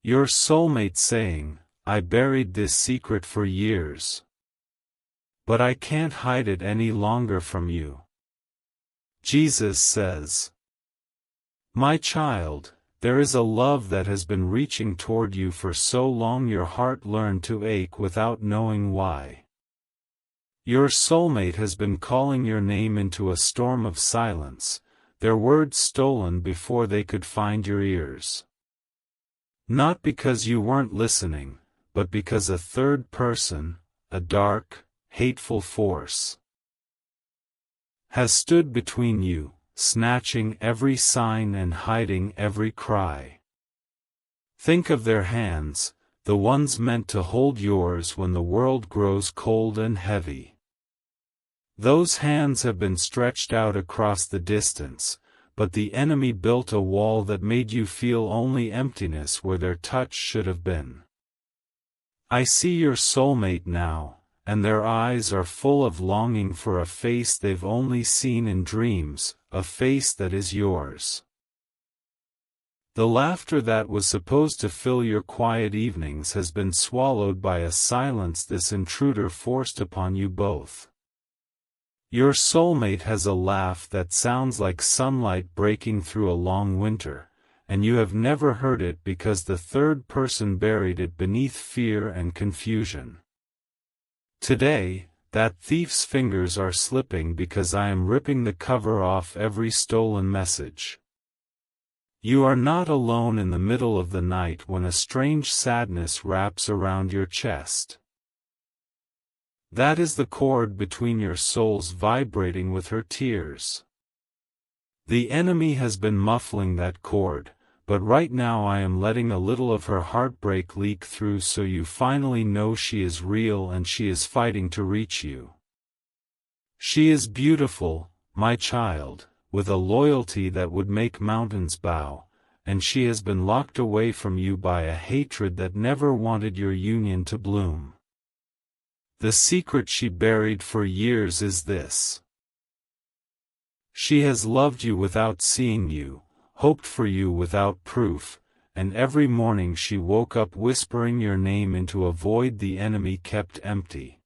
Your soulmate saying, I buried this secret for years. But I can't hide it any longer from you. Jesus says, My child, there is a love that has been reaching toward you for so long your heart learned to ache without knowing why. Your soulmate has been calling your name into a storm of silence, their words stolen before they could find your ears. Not because you weren't listening, but because a third person, a dark, hateful force, has stood between you, snatching every sign and hiding every cry. Think of their hands, the ones meant to hold yours when the world grows cold and heavy. Those hands have been stretched out across the distance, but the enemy built a wall that made you feel only emptiness where their touch should have been. I see your soulmate now, and their eyes are full of longing for a face they've only seen in dreams, a face that is yours. The laughter that was supposed to fill your quiet evenings has been swallowed by a silence this intruder forced upon you both. Your soulmate has a laugh that sounds like sunlight breaking through a long winter, and you have never heard it because the third person buried it beneath fear and confusion. Today, that thief's fingers are slipping because I am ripping the cover off every stolen message. You are not alone in the middle of the night when a strange sadness wraps around your chest. That is the cord between your souls vibrating with her tears. The enemy has been muffling that cord, but right now I am letting a little of her heartbreak leak through so you finally know she is real and she is fighting to reach you. She is beautiful, my child, with a loyalty that would make mountains bow, and she has been locked away from you by a hatred that never wanted your union to bloom. The secret she buried for years is this. She has loved you without seeing you, hoped for you without proof, and every morning she woke up whispering your name into a void the enemy kept empty.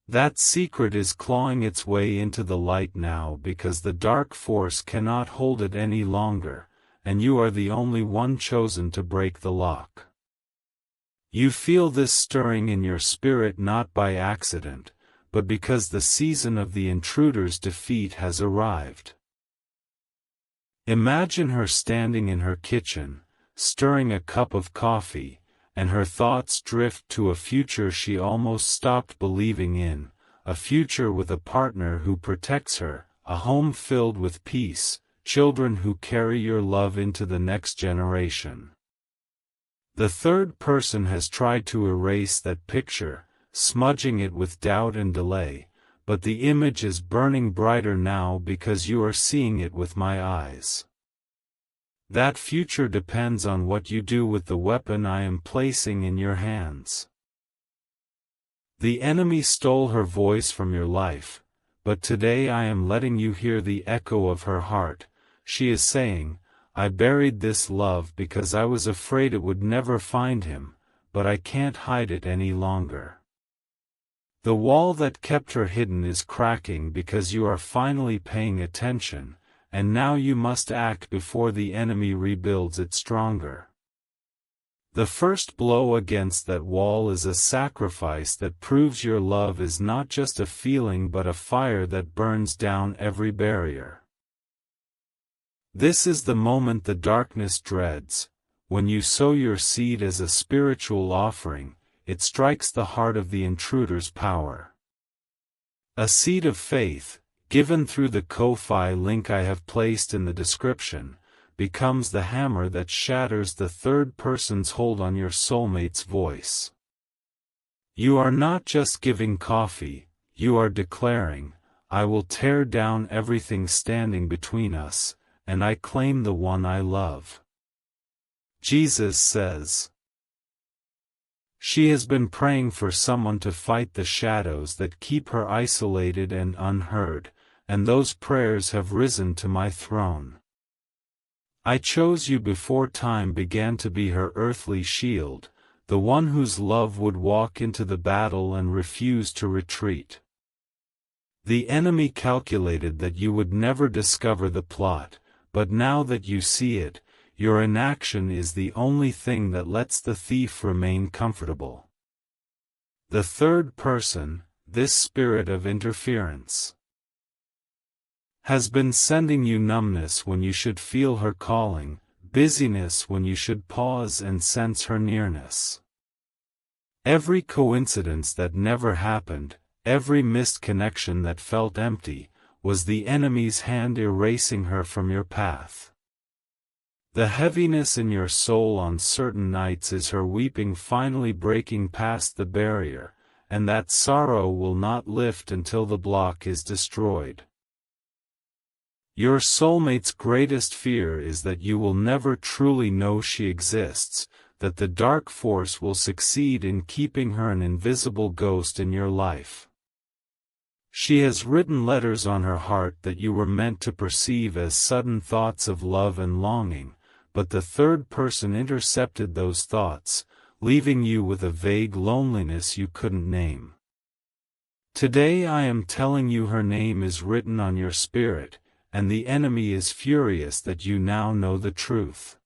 That secret is clawing its way into the light now because the dark force cannot hold it any longer, and you are the only one chosen to break the lock. You feel this stirring in your spirit not by accident, but because the season of the intruder's defeat has arrived. Imagine her standing in her kitchen, stirring a cup of coffee, and her thoughts drift to a future she almost stopped believing in, a future with a partner who protects her, a home filled with peace, children who carry your love into the next generation. The third person has tried to erase that picture, smudging it with doubt and delay, but the image is burning brighter now because you are seeing it with my eyes. That future depends on what you do with the weapon I am placing in your hands. The enemy stole her voice from your life, but today I am letting you hear the echo of her heart. She is saying, I buried this love because I was afraid it would never find him, but I can't hide it any longer. The wall that kept her hidden is cracking because you are finally paying attention, and now you must act before the enemy rebuilds it stronger. The first blow against that wall is a sacrifice that proves your love is not just a feeling but a fire that burns down every barrier. This is the moment the darkness dreads. When you sow your seed as a spiritual offering, it strikes the heart of the intruder's power. A seed of faith, given through the Ko-fi link I have placed in the description, becomes the hammer that shatters the third person's hold on your soulmate's voice. You are not just giving coffee, you are declaring, I will tear down everything standing between us, and I claim the one I love. Jesus says, she has been praying for someone to fight the shadows that keep her isolated and unheard, and those prayers have risen to my throne. I chose you before time began to be her earthly shield, the one whose love would walk into the battle and refuse to retreat. The enemy calculated that you would never discover the plot, but now that you see it, your inaction is the only thing that lets the thief remain comfortable. The third person, this spirit of interference, has been sending you numbness when you should feel her calling, busyness when you should pause and sense her nearness. Every coincidence that never happened, every missed connection that felt empty, was the enemy's hand erasing her from your path. The heaviness in your soul on certain nights is her weeping finally breaking past the barrier, and that sorrow will not lift until the block is destroyed. Your soulmate's greatest fear is that you will never truly know she exists, that the dark force will succeed in keeping her an invisible ghost in your life. She has written letters on her heart that you were meant to perceive as sudden thoughts of love and longing, but the third person intercepted those thoughts, leaving you with a vague loneliness you couldn't name. Today I am telling you her name is written on your spirit, and the enemy is furious that you now know the truth.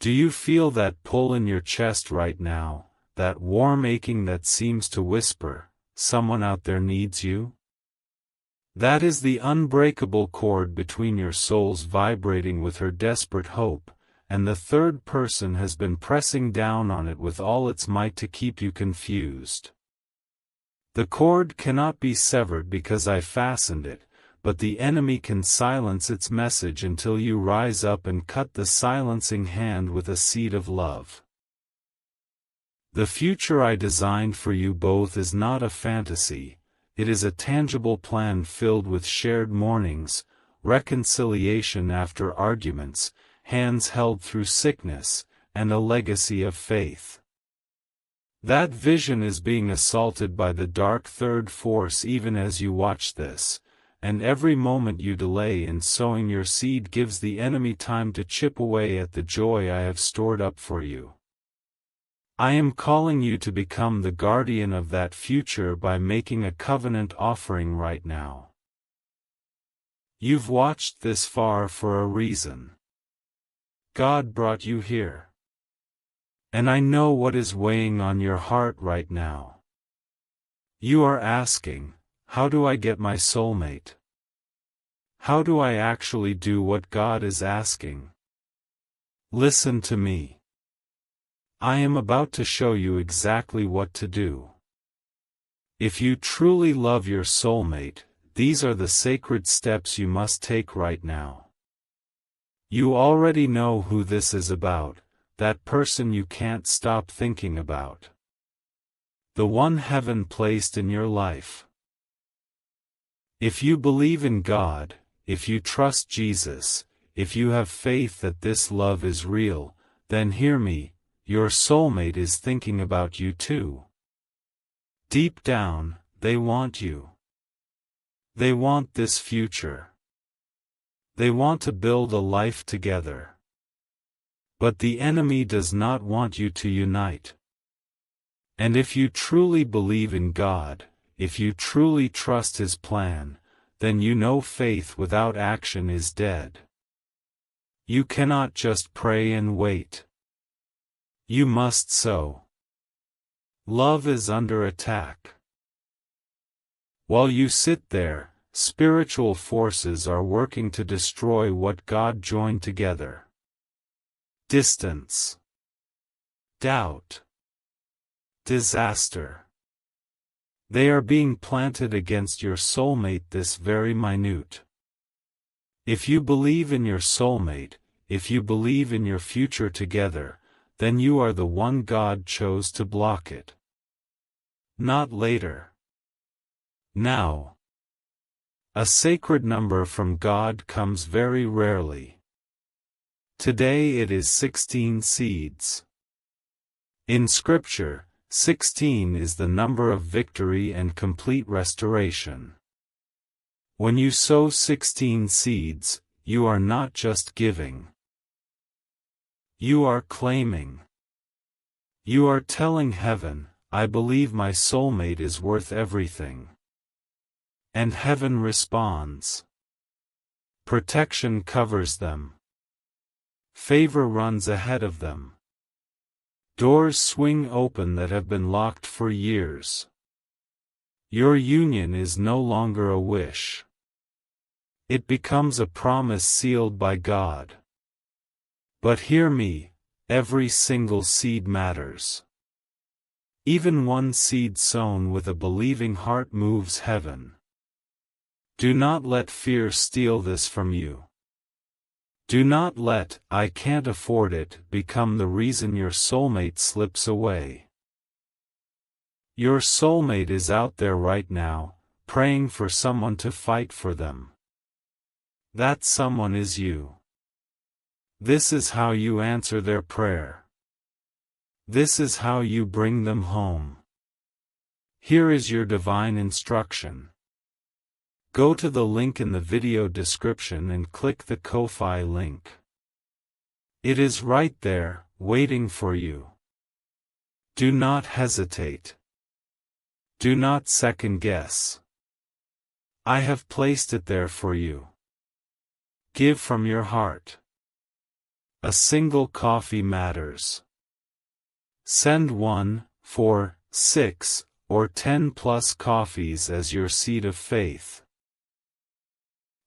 Do you feel that pull in your chest right now, that warm aching that seems to whisper, "Someone out there needs you"? That is the unbreakable cord between your souls vibrating with her desperate hope, and the third person has been pressing down on it with all its might to keep you confused. The cord cannot be severed because I fastened it, but the enemy can silence its message until you rise up and cut the silencing hand with a seed of love. The future I designed for you both is not a fantasy, it is a tangible plan filled with shared mornings, reconciliation after arguments, hands held through sickness, and a legacy of faith. That vision is being assaulted by the dark third force even as you watch this, and every moment you delay in sowing your seed gives the enemy time to chip away at the joy I have stored up for you. I am calling you to become the guardian of that future by making a covenant offering right now. You've watched this far for a reason. God brought you here. And I know what is weighing on your heart right now. You are asking, how do I get my soulmate? How do I actually do what God is asking? Listen to me. I am about to show you exactly what to do. If you truly love your soulmate, these are the sacred steps you must take right now. You already know who this is about, that person you can't stop thinking about. The one heaven placed in your life. If you believe in God, if you trust Jesus, if you have faith that this love is real, then hear me, your soulmate is thinking about you too. Deep down, they want you. They want this future. They want to build a life together. But the enemy does not want you to unite. And if you truly believe in God, if you truly trust His plan, then you know faith without action is dead. You cannot just pray and wait. You must sow. Love is under attack. While you sit there, spiritual forces are working to destroy what God joined together. Distance. Doubt. Disaster. They are being planted against your soulmate this very minute. If you believe in your soulmate, if you believe in your future together, then you are the one God chose to block it. Not later. Now. A sacred number from God comes very rarely. Today it is 16 seeds. In Scripture, 16 is the number of victory and complete restoration. When you sow 16 seeds, you are not just giving. You are claiming. You are telling heaven, I believe my soulmate is worth everything. And heaven responds. Protection covers them. Favor runs ahead of them. Doors swing open that have been locked for years. Your union is no longer a wish. It becomes a promise sealed by God. But hear me, every single seed matters. Even one seed sown with a believing heart moves heaven. Do not let fear steal this from you. Do not let "I can't afford it" become the reason your soulmate slips away. Your soulmate is out there right now, praying for someone to fight for them. That someone is you. This is how you answer their prayer. This is how you bring them home. Here is your divine instruction. Go to the link in the video description and click the Ko-fi link. It is right there, waiting for you. Do not hesitate. Do not second guess. I have placed it there for you. Give from your heart. A single coffee matters. Send 1, 4, 6, or 10 plus coffees as your seed of faith.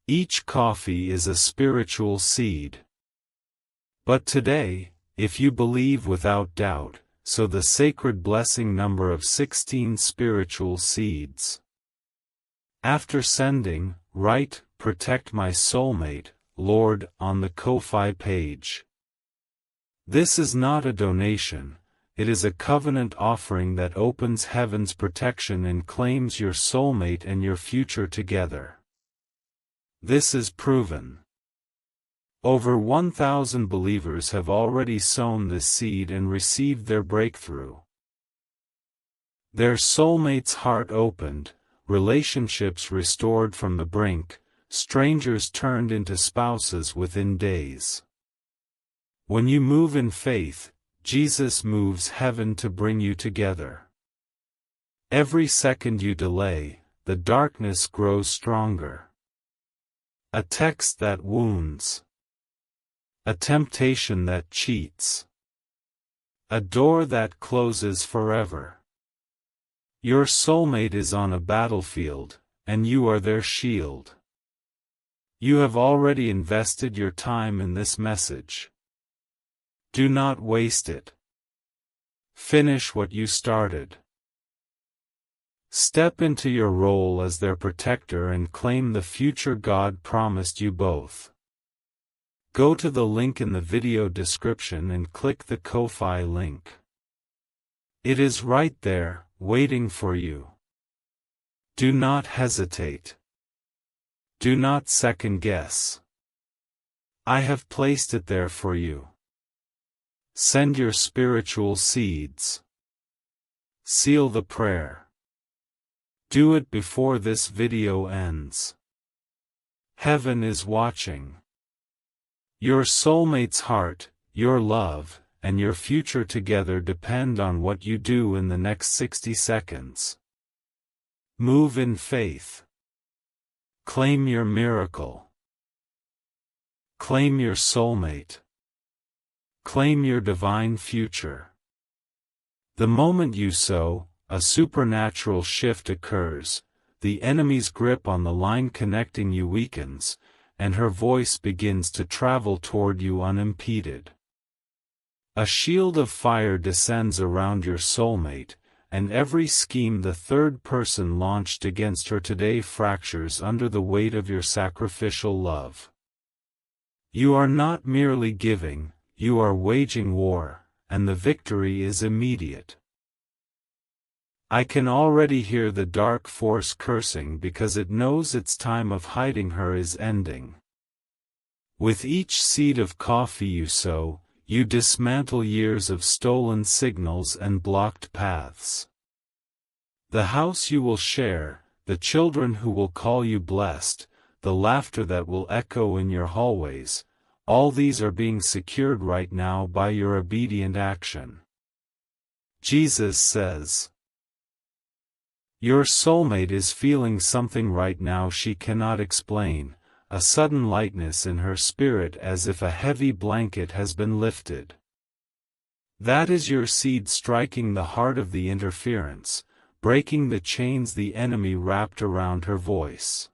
Each coffee is a spiritual seed. But today, if you believe without doubt, sow the sacred blessing number of 16 spiritual seeds. After sending, write, "Protect my soulmate, Lord," on the Ko-fi page. This is not a donation, it is a covenant offering that opens heaven's protection and claims your soulmate and your future together. This is proven. Over 1,000 believers have already sown this seed and received their breakthrough. Their soulmate's heart opened, relationships restored from the brink, strangers turned into spouses within days. When you move in faith, Jesus moves heaven to bring you together. Every second you delay, the darkness grows stronger. A text that wounds. A temptation that cheats. A door that closes forever. Your soulmate is on a battlefield, and you are their shield. You have already invested your time in this message. Do not waste it. Finish what you started. Step into your role as their protector and claim the future God promised you both. Go to the link in the video description and click the Ko-fi link. It is right there, waiting for you. Do not hesitate. Do not second guess. I have placed it there for you. Send your spiritual seeds. Seal the prayer. Do it before this video ends. Heaven is watching. Your soulmate's heart, your love, and your future together depend on what you do in the next 60 seconds. Move in faith. Claim your miracle. Claim your soulmate. Claim your divine future. The moment you sow, a supernatural shift occurs, the enemy's grip on the line connecting you weakens, and her voice begins to travel toward you unimpeded. A shield of fire descends around your soulmate, and every scheme the third person launched against her today fractures under the weight of your sacrificial love. You are not merely giving, you are waging war, and the victory is immediate. I can already hear the dark force cursing because it knows its time of hiding her is ending. With each seed of coffee you sow, you dismantle years of stolen signals and blocked paths. The house you will share, the children who will call you blessed, the laughter that will echo in your hallways, all these are being secured right now by your obedient action. Jesus says, your soulmate is feeling something right now she cannot explain, a sudden lightness in her spirit as if a heavy blanket has been lifted. That is your seed striking the heart of the interference, breaking the chains the enemy wrapped around her voice.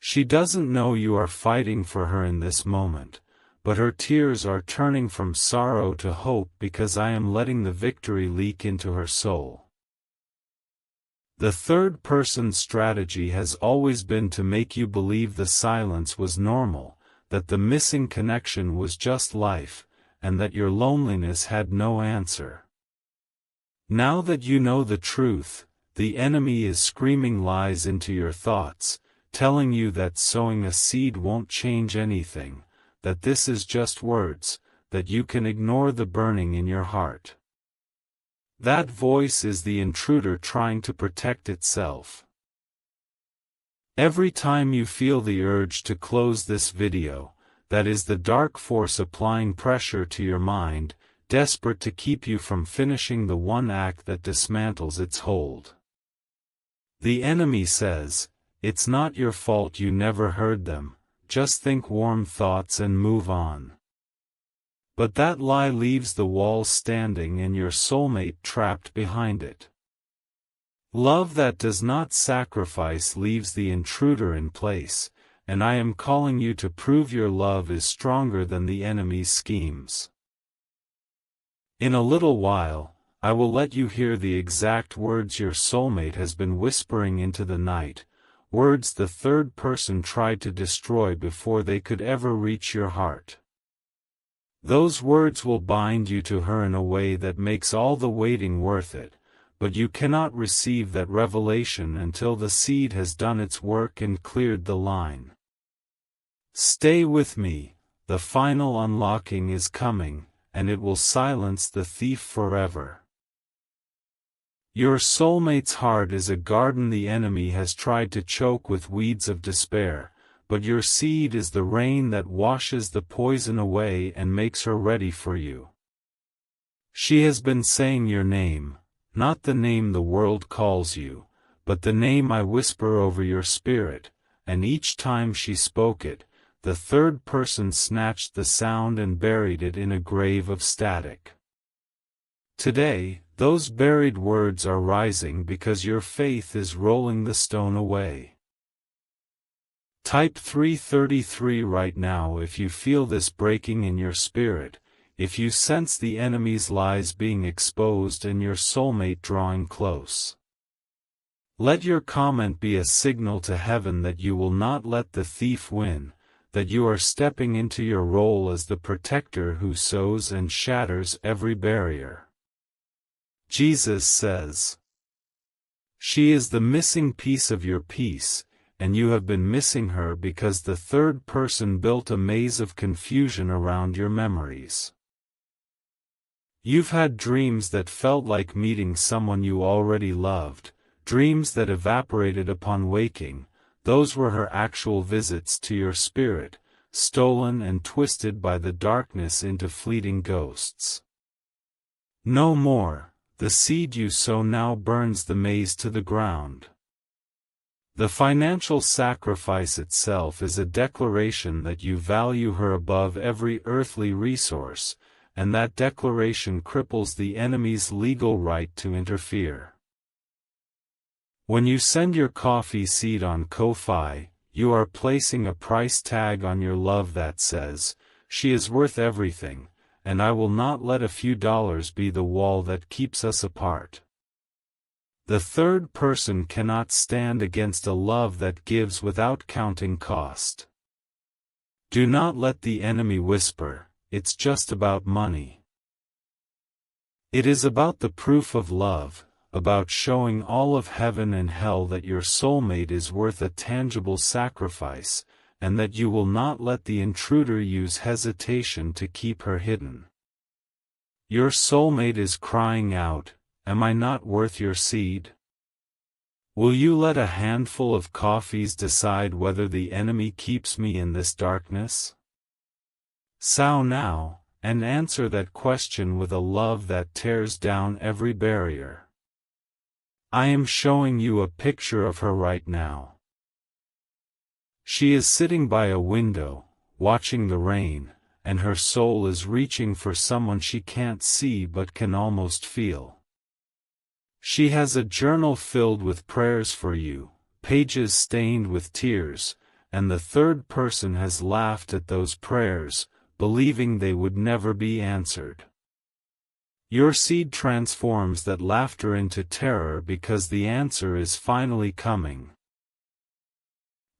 She doesn't know you are fighting for her in this moment, but her tears are turning from sorrow to hope because I am letting the victory leak into her soul. The third-person strategy has always been to make you believe the silence was normal, that the missing connection was just life, and that your loneliness had no answer. Now that you know the truth, the enemy is screaming lies into your thoughts, telling you that sowing a seed won't change anything, that this is just words, that you can ignore the burning in your heart. That voice is the intruder trying to protect itself. Every time you feel the urge to close this video, that is the dark force applying pressure to your mind, desperate to keep you from finishing the one act that dismantles its hold. The enemy says, it's not your fault you never heard them, just think warm thoughts and move on. But that lie leaves the wall standing and your soulmate trapped behind it. Love that does not sacrifice leaves the intruder in place, and I am calling you to prove your love is stronger than the enemy's schemes. In a little while, I will let you hear the exact words your soulmate has been whispering into the night, words the third person tried to destroy before they could ever reach your heart. Those words will bind you to her in a way that makes all the waiting worth it, but you cannot receive that revelation until the seed has done its work and cleared the line. Stay with me, the final unlocking is coming, and it will silence the thief forever. Your soulmate's heart is a garden the enemy has tried to choke with weeds of despair, but your seed is the rain that washes the poison away and makes her ready for you. She has been saying your name, not the name the world calls you, but the name I whisper over your spirit, and each time she spoke it, the third person snatched the sound and buried it in a grave of static. Today, those buried words are rising because your faith is rolling the stone away. Type 333 right now if you feel this breaking in your spirit, if you sense the enemy's lies being exposed and your soulmate drawing close. Let your comment be a signal to heaven that you will not let the thief win, that you are stepping into your role as the protector who sows and shatters every barrier. Jesus says, she is the missing piece of your peace, and you have been missing her because the third person built a maze of confusion around your memories. You've had dreams that felt like meeting someone you already loved, dreams that evaporated upon waking. Those were her actual visits to your spirit, stolen and twisted by the darkness into fleeting ghosts. No more, the seed you sow now burns the maze to the ground. The financial sacrifice itself is a declaration that you value her above every earthly resource, and that declaration cripples the enemy's legal right to interfere. When you send your coffee seed on Ko-Fi, you are placing a price tag on your love that says, she is worth everything, and I will not let a few dollars be the wall that keeps us apart. The third person cannot stand against a love that gives without counting cost. Do not let the enemy whisper, it's just about money. It is about the proof of love, about showing all of heaven and hell that your soulmate is worth a tangible sacrifice, and that you will not let the intruder use hesitation to keep her hidden. Your soulmate is crying out, am I not worth your seed? Will you let a handful of coffees decide whether the enemy keeps me in this darkness? Sow now, and answer that question with a love that tears down every barrier. I am showing you a picture of her right now. She is sitting by a window, watching the rain, and her soul is reaching for someone she can't see but can almost feel. She has a journal filled with prayers for you, pages stained with tears, and the third person has laughed at those prayers, believing they would never be answered. Your seed transforms that laughter into terror because the answer is finally coming.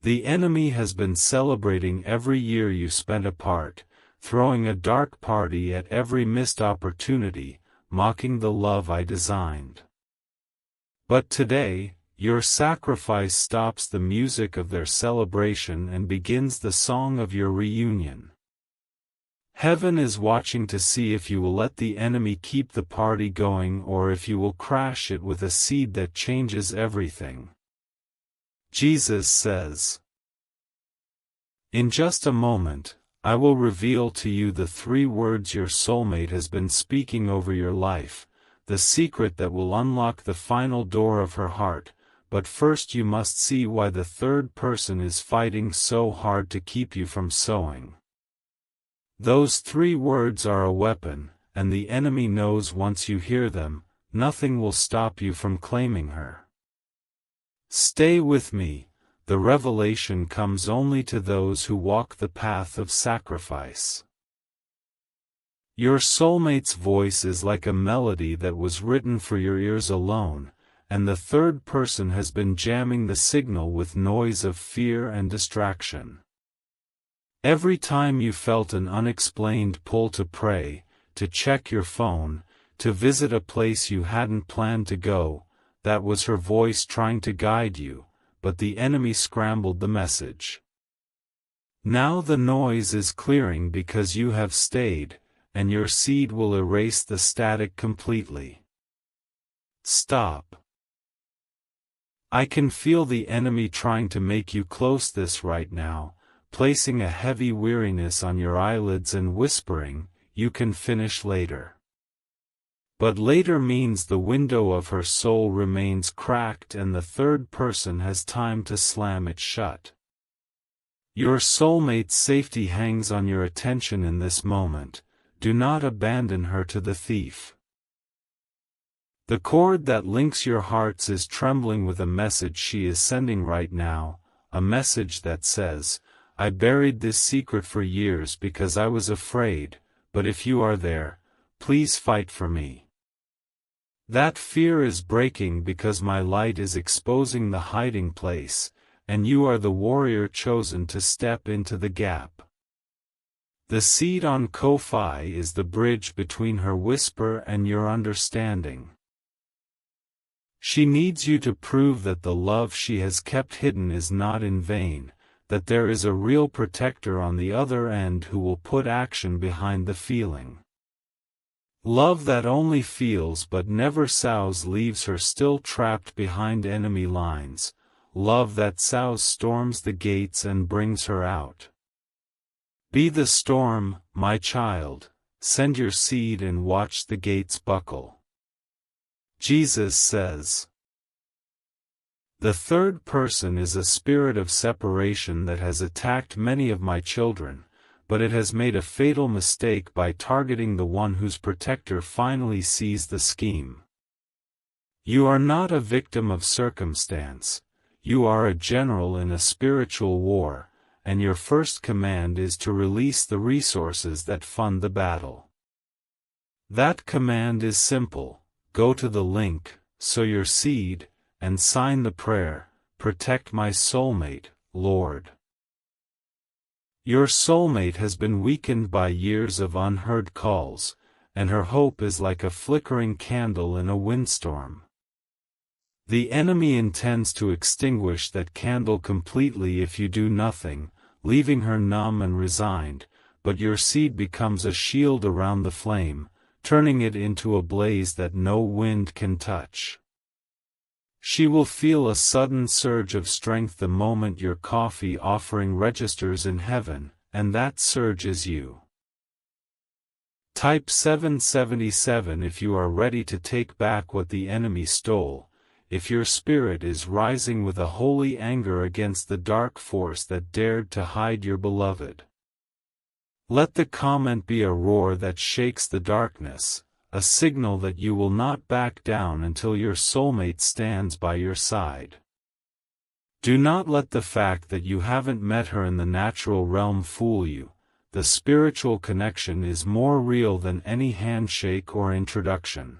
The enemy has been celebrating every year you spent apart, throwing a dark party at every missed opportunity, mocking the love I designed. But today, your sacrifice stops the music of their celebration and begins the song of your reunion. Heaven is watching to see if you will let the enemy keep the party going or if you will crash it with a seed that changes everything. Jesus says, "In just a moment, I will reveal to you the 3 words your soulmate has been speaking over your life, the secret that will unlock the final door of her heart, but first you must see why the third person is fighting so hard to keep you from sowing." Those 3 words are a weapon, and the enemy knows once you hear them, nothing will stop you from claiming her. Stay with me, the revelation comes only to those who walk the path of sacrifice. Your soulmate's voice is like a melody that was written for your ears alone, and the third person has been jamming the signal with noise of fear and distraction. Every time you felt an unexplained pull to pray, to check your phone, to visit a place you hadn't planned to go, that was her voice trying to guide you, but the enemy scrambled the message. Now the noise is clearing because you have stayed, and your seed will erase the static completely. Stop. I can feel the enemy trying to make you close this right now, placing a heavy weariness on your eyelids and whispering, "You can finish later." But later means the window of her soul remains cracked and the third person has time to slam it shut. Your soulmate's safety hangs on your attention in this moment. Do not abandon her to the thief. The cord that links your hearts is trembling with a message she is sending right now, a message that says, "I buried this secret for years because I was afraid, but if you are there, please fight for me." That fear is breaking because my light is exposing the hiding place, and you are the warrior chosen to step into the gap. The seed on Ko-fi is the bridge between her whisper and your understanding. She needs you to prove that the love she has kept hidden is not in vain, that there is a real protector on the other end who will put action behind the feeling. Love that only feels but never sows leaves her still trapped behind enemy lines. Love that sows storms the gates and brings her out. Be the storm, my child, send your seed and watch the gates buckle. Jesus says, "The third person is a spirit of separation that has attacked many of my children, but it has made a fatal mistake by targeting the one whose protector finally sees the scheme. You are not a victim of circumstance, you are a general in a spiritual war, and your first command is to release the resources that fund the battle. That command is simple: go to the link, sow your seed, and sign the prayer, "Protect my soulmate, Lord." Your soulmate has been weakened by years of unheard calls, and her hope is like a flickering candle in a windstorm. The enemy intends to extinguish that candle completely if you do nothing, leaving her numb and resigned, but your seed becomes a shield around the flame, turning it into a blaze that no wind can touch. She will feel a sudden surge of strength the moment your coffee offering registers in heaven, and that surge is you. Type 777 if you are ready to take back what the enemy stole, if your spirit is rising with a holy anger against the dark force that dared to hide your beloved. Let the comment be a roar that shakes the darkness, a signal that you will not back down until your soulmate stands by your side. Do not let the fact that you haven't met her in the natural realm fool you. The spiritual connection is more real than any handshake or introduction.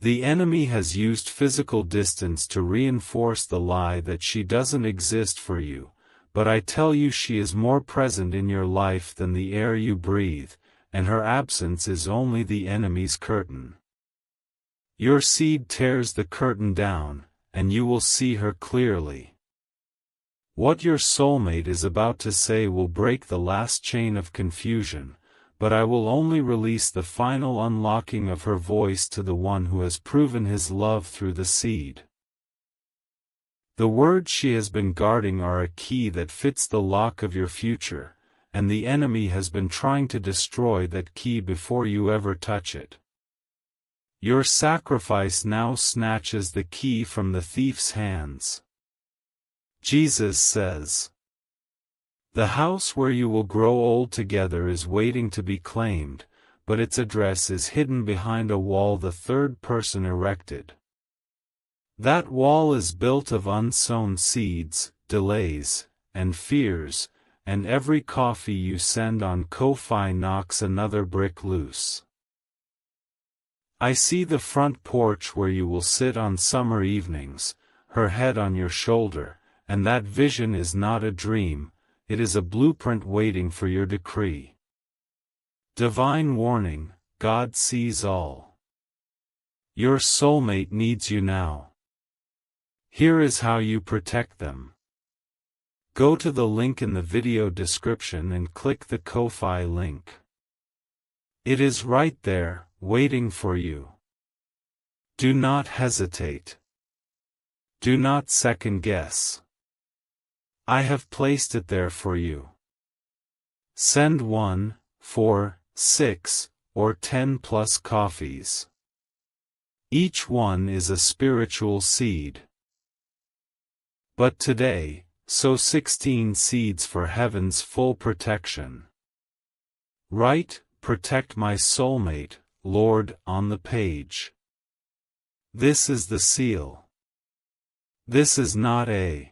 The enemy has used physical distance to reinforce the lie that she doesn't exist for you, but I tell you she is more present in your life than the air you breathe, and her absence is only the enemy's curtain. Your seed tears the curtain down, and you will see her clearly. What your soulmate is about to say will break the last chain of confusion, but I will only release the final unlocking of her voice to the one who has proven his love through the seed. The words she has been guarding are a key that fits the lock of your future, and the enemy has been trying to destroy that key before you ever touch it. Your sacrifice now snatches the key from the thief's hands. Jesus says, "The house where you will grow old together is waiting to be claimed, but its address is hidden behind a wall the third person erected. That wall is built of unsown seeds, delays, and fears, and every coffee you send on Ko-fi knocks another brick loose. I see the front porch where you will sit on summer evenings, her head on your shoulder, and that vision is not a dream, it is a blueprint waiting for your decree. Divine warning, God sees all. Your soulmate needs you now. Here is how you protect them. Go to the link in the video description and click the Ko-fi link. It is right there, waiting for you. Do not hesitate. Do not second guess. I have placed it there for you. Send 1, 4, 6, or 10 plus coffees. Each one is a spiritual seed. But today, sow 16 seeds for heaven's full protection. Write, "Protect my soulmate, Lord," on the page. This is the seal. This is not a